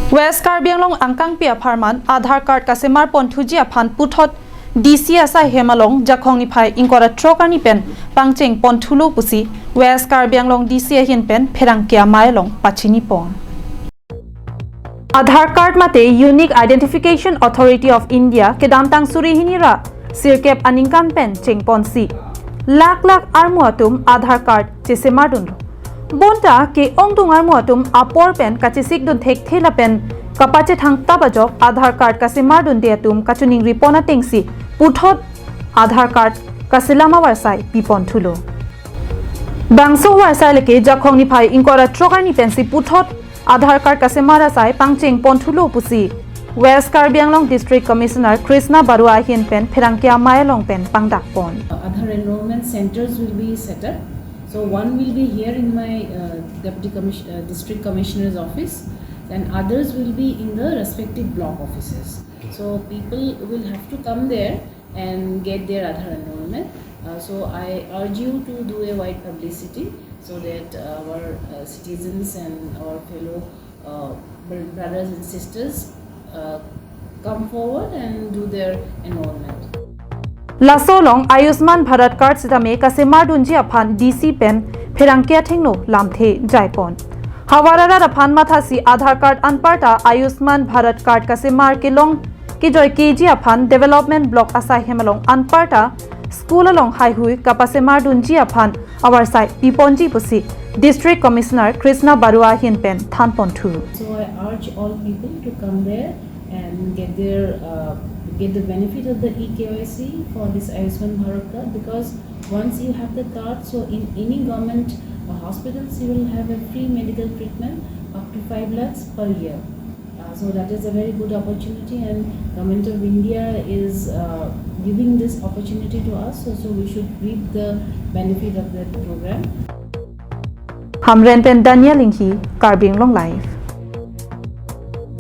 West Karbianglong angkang pia pharman Adhaar Card kasemar ponthuji aphan puthot DC asaihem along jakhong ni phai inkora trokani pen pangcheng ponthulo pusi West Karbianglong DC hin pen pherang kya mailong pachini pon Adhaar Card mate Unique Identification Authority of India ke damtang suri hinira sirkep aningkan pen cheng ponsi lak armuatum Adhaar Card chesemar dun Bonta ke ongdungar muatum apor pen kachisik dun thek thela pen kapache thang tabajok Adhaar Card kasemar dun deatum kachuning ripona tengsi puthot Adhaar Card kasilama warsai pipon thulo bangso warsai leke jakhong ni phai inkora trokani pensi puthot Adhaar Card kasemara sai pangcheng ponthulo pusi West Karbianglong District Commissioner Krishna Barua hin pen pherangkia mailong pen pangdak pon Adhaar enrollment centers will be set up. So one will be here in my district commissioner's office, and others will be in the respective block offices. So people will have to come there and get their Adhaar enrollment. So I urge you to do a wide publicity so that our citizens and our fellow brothers and sisters come forward and do their enrollment. Lasolong Ayushman Bharat Card sitame kasemar dunji aphan DC pen pherangkia thengno lamthe jaipon Hawarara aphan mathasi Adhaar Card anparta Ayushman Bharat Card kasemar kelong ki joy KG aphan development block asaihem along anparta school along haihui kapasemar dunji aphan our side piponji pusi District Commissioner Krishna Barua hin pen thanpon thu So I urge all people to come there and get the benefit of the eKYC for this Ayushman Bharat Card, because once you have the card, so in any government hospitals you will have a free medical treatment up to 5 lakhs per year. So that is a very good opportunity, and Government of India is giving this opportunity to us, so we should reap the benefit of that program. Hamren pen Daniel Inghi Karbianglong Live